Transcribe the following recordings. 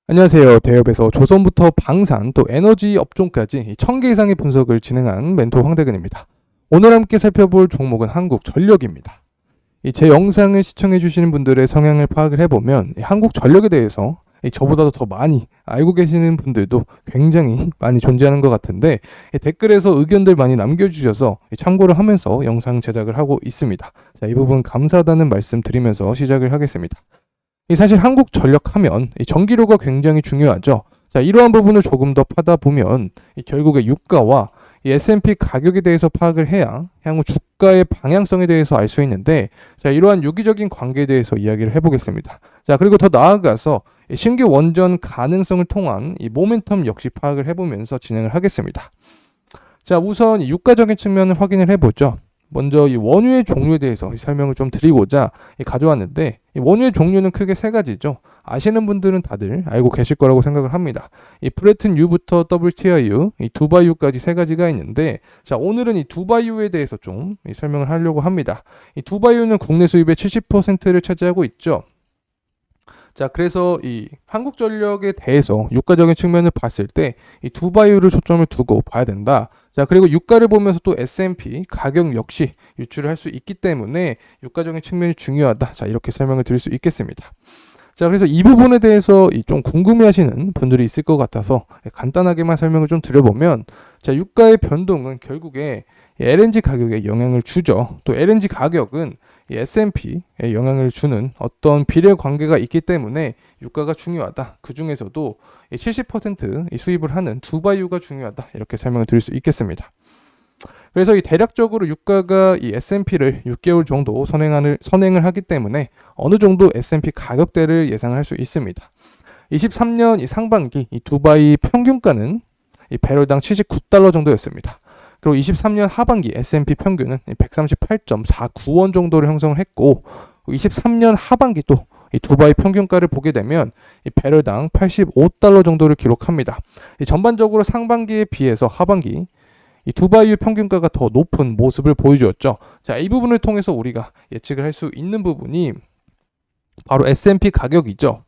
안녕하세요. 대업에서 조선부터 방산 또 에너지 업종까지 1000개 이상의 분석을 진행한 멘토 황대근입니다. 오늘 함께 살펴볼 종목은 한국전력입니다. 제 영상을 시청해 주시는 분들의 성향을 파악을 해보면 한국전력에 대해서 저보다도 더 많이 알고 계시는 분들도 굉장히 많이 존재하는 것 같은데 댓글에서 의견들 많이 남겨주셔서 참고를 하면서 영상 제작을 하고 있습니다. 자, 이 부분 감사하다는 말씀 드리면서 시작을 하겠습니다. 사실 한국전력 하면 전기료가 굉장히 중요하죠. 자, 이러한 부분을 조금 더 파다 보면 결국에 유가와 S&P 가격에 대해서 파악을 해야 향후 주가의 방향성에 대해서 알 수 있는데, 자, 이러한 유기적인 관계에 대해서 이야기를 해보겠습니다. 자, 그리고 더 나아가서 신규 원전 가능성을 통한 이 모멘텀 역시 파악을 해보면서 진행을 하겠습니다. 자, 우선 유가적인 측면을 확인을 해보죠. 먼저 이 원유의 종류에 대해서 설명을 좀 드리고자 가져왔는데, 이 원유의 종류는 크게 세 가지죠. 아시는 분들은 다들 알고 계실 거라고 생각을 합니다. 이 브레튼-유부터 WTI유, 이 두바이유까지 세 가지가 있는데, 자, 오늘은 이 두바이유에 대해서 좀 설명을 하려고 합니다. 이 두바이유는 국내 수입의 70%를 차지하고 있죠. 자, 그래서 이 한국전력에 대해서 유가적인 측면을 봤을 때 이 두바이유를 초점을 두고 봐야 된다. 자, 그리고 유가를 보면서 또 S&P 가격 역시 유출을 할 수 있기 때문에 유가적인 측면이 중요하다. 자, 이렇게 설명을 드릴 수 있겠습니다. 자, 그래서 이 부분에 대해서 좀 궁금해하시는 분들이 있을 것 같아서 간단하게만 설명을 좀 드려보면, 자, 유가의 변동은 결국에 LNG 가격에 영향을 주죠. 또 LNG 가격은 S&P에 영향을 주는 어떤 비례 관계가 있기 때문에 유가가 중요하다. 그 중에서도 70% 수입을 하는 두바이유가 중요하다. 이렇게 설명을 드릴 수 있겠습니다. 그래서 이 대략적으로 유가가 이 S&P를 6개월 정도 선행을 하기 때문에 어느 정도 S&P 가격대를 예상을 할 수 있습니다. 23년 이 상반기 이 두바이 평균가는 이 배럴당 79달러 정도였습니다. 그리고 23년 하반기 S&P 평균은 138.49원 정도를 형성을 했고, 23년 하반기 또 이 두바이 평균가를 보게 되면 이 배럴당 85달러 정도를 기록합니다. 전반적으로 상반기에 비해서 하반기 이 두바이유 평균가가 더 높은 모습을 보여주었죠. 자, 이 부분을 통해서 우리가 예측을 할 수 있는 부분이 바로 S&P 가격이죠.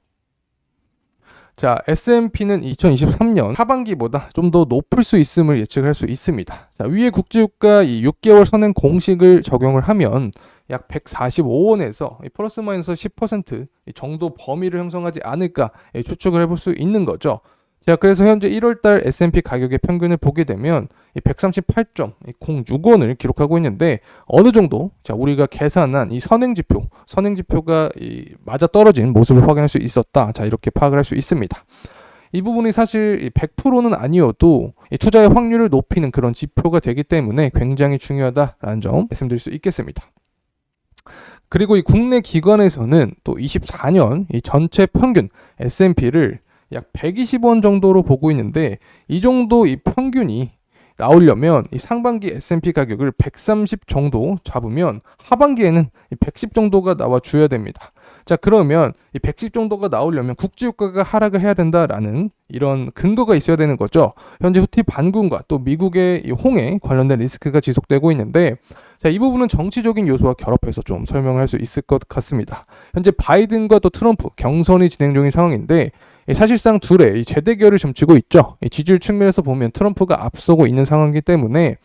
자, S&P는 2023년 하반기보다 좀 더 높을 수 있음을 예측할 수 있습니다. 자, 위에 국제유가 이 6개월 선행 공식을 적용을 하면 약 145원에서 플러스 마이너스 10% 정도 범위를 형성하지 않을까 추측을 해볼 수 있는 거죠. 자, 그래서 현재 1월달 S&P 가격의 평균을 보게 되면 138.06원을 기록하고 있는데, 어느 정도 자, 우리가 계산한 이 선행지표가 맞아 떨어진 모습을 확인할 수 있었다. 자, 이렇게 파악을 할 수 있습니다. 이 부분이 사실 100%는 아니어도 투자의 확률을 높이는 그런 지표가 되기 때문에 굉장히 중요하다라는 점 말씀드릴 수 있겠습니다. 그리고 이 국내 기관에서는 또 24년 이 전체 평균 S&P를 약 120원 정도로 보고 있는데, 이 정도 이 평균이 나오려면 이 상반기 S&P 가격을 130 정도 잡으면 하반기에는 110 정도가 나와줘야 됩니다. 자, 그러면 이 110 정도가 나오려면 국제유가가 하락을 해야 된다라는 이런 근거가 있어야 되는 거죠. 현재 후티 반군과 또 미국의 이 홍해 관련된 리스크가 지속되고 있는데, 자, 이 부분은 정치적인 요소와 결합해서 좀 설명을 할 수 있을 것 같습니다. 현재 바이든과 또 트럼프 경선이 진행 중인 상황인데, 사실상 둘의 재대결을 점치고 있죠. 지지율 측면에서 보면 트럼프가 앞서고 있는 상황이기 때문에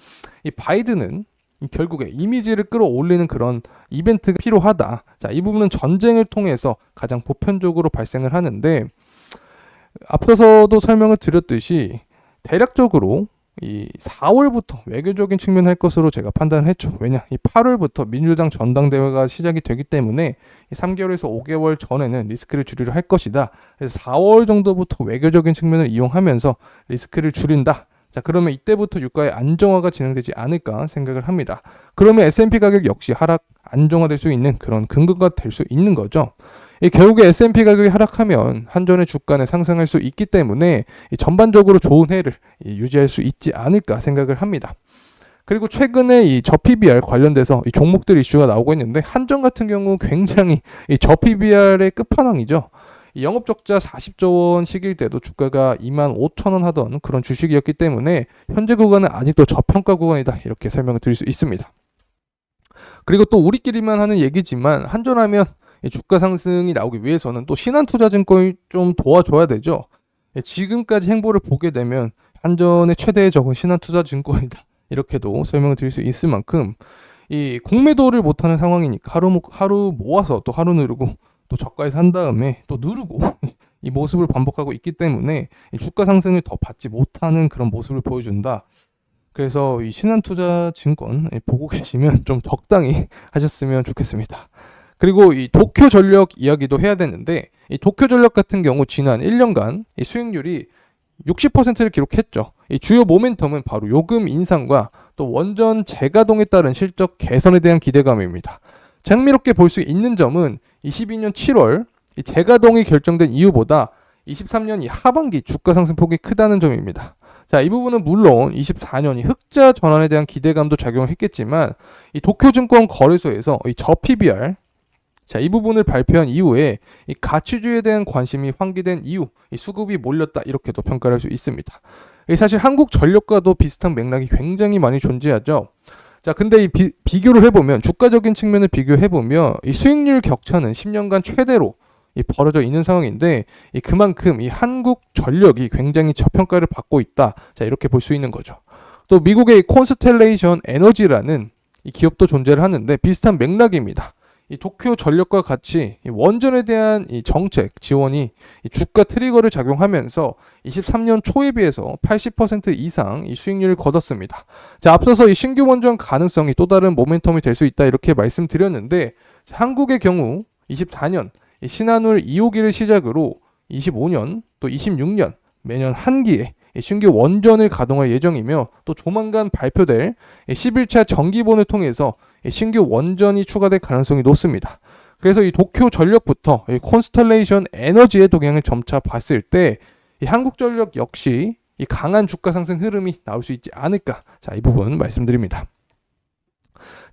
이 바이든은 결국에 이미지를 끌어올리는 그런 이벤트가 필요하다. 자, 이 부분은 전쟁을 통해서 가장 보편적으로 발생을 하는데, 앞서서도 설명을 드렸듯이 대략적으로 이 4월부터 외교적인 측면 할 것으로 제가 판단을 했죠. 왜냐, 이 8월부터 민주당 전당대회가 시작이 되기 때문에 3개월에서 5개월 전에는 리스크를 줄이려 할 것이다. 그래서 4월 정도부터 외교적인 측면을 이용하면서 리스크를 줄인다. 자, 그러면 이때부터 유가의 안정화가 진행되지 않을까 생각을 합니다. 그러면 S&P 가격 역시 하락 안정화될 수 있는 그런 근거가 될 수 있는 거죠. 결국에 S&P 가격이 하락하면 한전의 주가는 상승할 수 있기 때문에 전반적으로 좋은 해를 유지할 수 있지 않을까 생각을 합니다. 그리고 최근에 이 저PBR 관련돼서 이 종목들 이슈가 나오고 있는데, 한전 같은 경우 굉장히 이 저PBR의 끝판왕이죠. 영업적자 40조 원 시기일 때도 주가가 25,000원 하던 그런 주식이었기 때문에 현재 구간은 아직도 저평가 구간이다. 이렇게 설명을 드릴 수 있습니다. 그리고 또 우리끼리만 하는 얘기지만 한전하면 이 주가 상승이 나오기 위해서는 또 신한투자증권이 좀 도와줘야 되죠. 지금까지 행보를 보게 되면 한전의 최대의 적은 신한투자증권이다. 이렇게도 설명을 드릴 수 있을 만큼 이 공매도를 못하는 상황이니까 하루 모아서 또 하루 누르고 또 저가에 산 다음에 또 누르고 이 모습을 반복하고 있기 때문에 이 주가 상승을 더 받지 못하는 그런 모습을 보여준다. 그래서 이 신한투자증권 보고 계시면 좀 적당히 하셨으면 좋겠습니다. 그리고 이 도쿄전력 이야기도 해야 되는데 이 도쿄전력 같은 경우 지난 1년간 이 수익률이 60%를 기록했죠. 이 주요 모멘텀은 바로 요금 인상과 또 원전 재가동에 따른 실적 개선에 대한 기대감입니다. 장미롭게 볼 수 있는 점은 22년 7월 이 재가동이 결정된 이유보다 23년 이 하반기 주가 상승폭이 크다는 점입니다. 자, 이 부분은 물론 24년이 흑자 전환에 대한 기대감도 작용을 했겠지만 이 도쿄증권 거래소에서 이 저PBR 자, 이 부분을 발표한 이후에 이 가치주에 대한 관심이 환기된 이후 이 수급이 몰렸다 이렇게도 평가를 할 수 있습니다. 사실 한국전력과도 비슷한 맥락이 굉장히 많이 존재하죠. 자, 근데 이 비교를 해보면 주가적인 측면을 비교해보면 이 수익률 격차는 10년간 최대로 벌어져 있는 상황인데 그만큼 이 한국전력이 굉장히 저평가를 받고 있다. 자, 이렇게 볼 수 있는 거죠. 또 미국의 콘스텔레이션 에너지라는 이 기업도 존재를 하는데 비슷한 맥락입니다. 이 도쿄 전력과 같이 이 원전에 대한 이 정책 지원이 이 주가 트리거를 작용하면서 23년 초에 비해서 80% 이상 이 수익률을 거뒀습니다. 자, 앞서서 이 신규 원전 가능성이 또 다른 모멘텀이 될 수 있다 이렇게 말씀드렸는데 자, 한국의 경우 24년 이 신한울 2호기를 시작으로 25년 또 26년 매년 한 기에 신규 원전을 가동할 예정이며 또 조만간 발표될 11차 정기본을 통해서 신규 원전이 추가될 가능성이 높습니다. 그래서 이 도쿄 전력부터 콘스텔레이션 에너지의 동향을 점차 봤을 때 한국전력 역시 이 강한 주가 상승 흐름이 나올 수 있지 않을까. 자, 이 부분 말씀드립니다.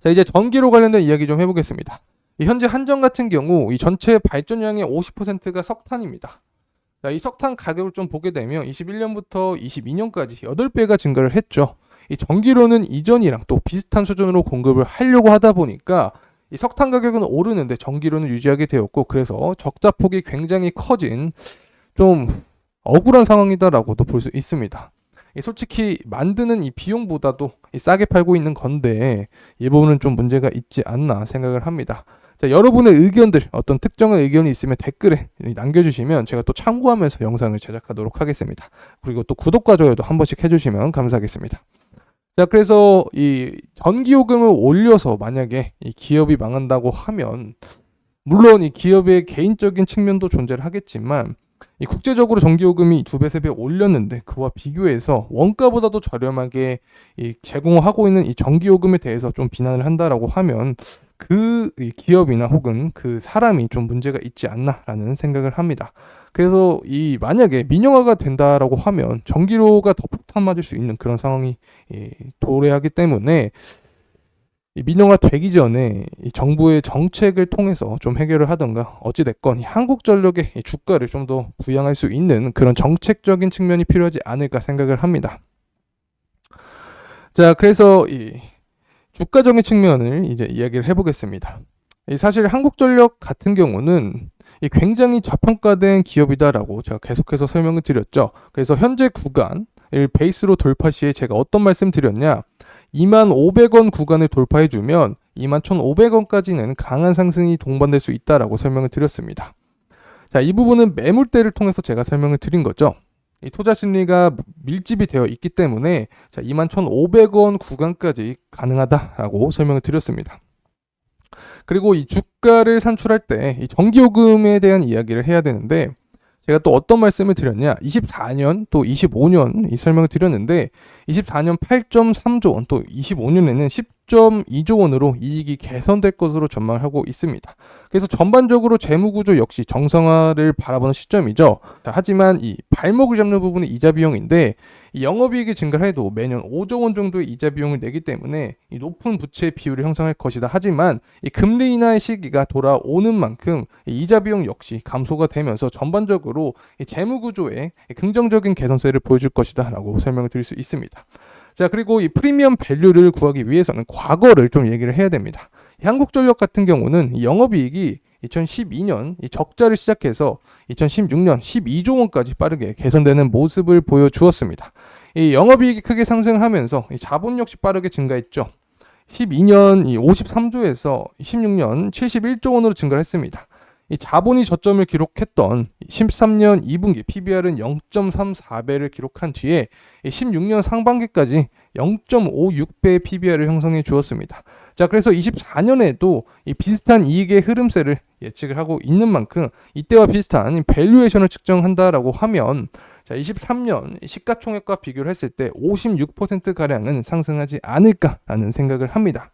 자, 이제 전기로 관련된 이야기 좀 해보겠습니다. 현재 한전 같은 경우 이 전체 발전량의 50%가 석탄입니다. 자, 이 석탄 가격을 좀 보게 되면 21년부터 22년까지 8배가 증가를 했죠. 이 전기로는 이전이랑 또 비슷한 수준으로 공급을 하려고 하다 보니까 이 석탄 가격은 오르는데 전기로는 유지하게 되었고 그래서 적자폭이 굉장히 커진 좀 억울한 상황이다라고도 볼 수 있습니다. 솔직히 만드는 이 비용보다도 싸게 팔고 있는 건데 이 부분은 좀 문제가 있지 않나 생각을 합니다. 자, 여러분의 의견들 어떤 특정한 의견이 있으면 댓글에 남겨주시면 제가 또 참고하면서 영상을 제작하도록 하겠습니다. 그리고 또 구독과 좋아요도 한 번씩 해주시면 감사하겠습니다. 자, 그래서 이 전기요금을 올려서 만약에 이 기업이 망한다고 하면 물론 이 기업의 개인적인 측면도 존재를 하겠지만 이 국제적으로 전기요금이 2배, 3배 올렸는데 그와 비교해서 원가보다도 저렴하게 이 제공하고 있는 이 전기요금에 대해서 좀 비난을 한다라고 하면 그 기업이나 혹은 그 사람이 좀 문제가 있지 않나라는 생각을 합니다. 그래서 이 만약에 민영화가 된다라고 하면 전기료가 더 폭탄 맞을 수 있는 그런 상황이 도래하기 때문에 이 민영화 되기 전에 이 정부의 정책을 통해서 좀 해결을 하던가 어찌됐건 이 한국전력의 이 주가를 좀 더 부양할 수 있는 그런 정책적인 측면이 필요하지 않을까 생각을 합니다. 자, 그래서 이 주가적인 측면을 이제 이야기를 해보겠습니다. 사실 한국전력 같은 경우는 굉장히 저평가된 기업이다라고 제가 계속해서 설명을 드렸죠. 그래서 현재 구간을 베이스로 돌파 시에 제가 어떤 말씀 드렸냐, 25,500원 구간을 돌파해주면 21,500원까지는 강한 상승이 동반될 수 있다라고 설명을 드렸습니다. 자, 이 부분은 매물대를 통해서 제가 설명을 드린 거죠. 이 투자 심리가 밀집이 되어 있기 때문에 자, 21,500원 구간까지 가능하다라고 설명을 드렸습니다. 그리고 이 주가를 산출할 때 이 전기요금에 대한 이야기를 해야 되는데 제가 또 어떤 말씀을 드렸냐, 24년 또 25년 이 설명을 드렸는데 24년 8.3조 원 또 25년에는 10.2조 원으로 이익이 개선될 것으로 전망하고 있습니다. 그래서 전반적으로 재무구조 역시 정상화를 바라보는 시점이죠. 자, 하지만 이 발목을 잡는 부분이 이자 비용인데 이 영업이익이 증가를 해도 매년 5조 원 정도의 이자 비용을 내기 때문에 이 높은 부채 비율을 형성할 것이다. 하지만 이 금리 인하의 시기가 돌아오는 만큼 이 이자 비용 역시 감소가 되면서 전반적으로 이 재무구조에 긍정적인 개선세를 보여줄 것이다 라고 설명을 드릴 수 있습니다. 자, 그리고 이 프리미엄 밸류를 구하기 위해서는 과거를 좀 얘기를 해야 됩니다. 한국전력 같은 경우는 이 영업이익이 2012년 이 적자를 시작해서 2016년 12조 원까지 빠르게 개선되는 모습을 보여주었습니다. 이 영업이익이 크게 상승을 하면서 이 자본 역시 빠르게 증가했죠. 12년 이 53조에서 16년 71조 원으로 증가를 했습니다. 이 자본이 저점을 기록했던 13년 2분기 PBR은 0.34배를 기록한 뒤에 16년 상반기까지 0.56배의 PBR을 형성해 주었습니다. 자, 그래서 24년에도 이 비슷한 이익의 흐름세를 예측을 하고 있는 만큼 이때와 비슷한 밸류에이션을 측정한다라고 하면 자, 23년 시가총액과 비교를 했을 때 56%가량은 상승하지 않을까라는 생각을 합니다.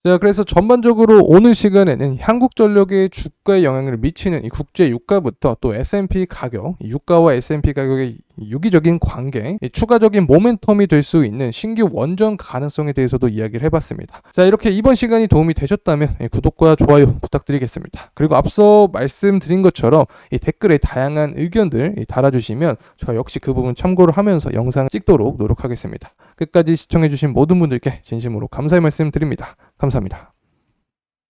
자, 그래서 전반적으로 오늘 시간에는 한국전력의 주가에 영향을 미치는 이 국제 유가부터 또 S&P 가격, 유가와 S&P 가격의 유기적인 관계, 추가적인 모멘텀이 될 수 있는 신규 원전 가능성에 대해서도 이야기를 해봤습니다. 자, 이렇게 이번 시간이 도움이 되셨다면 구독과 좋아요 부탁드리겠습니다. 그리고 앞서 말씀드린 것처럼 이 댓글에 다양한 의견들 달아주시면 저 역시 그 부분 참고를 하면서 영상을 찍도록 노력하겠습니다. 끝까지 시청해주신 모든 분들께 진심으로 감사의 말씀 드립니다. 감사합니다.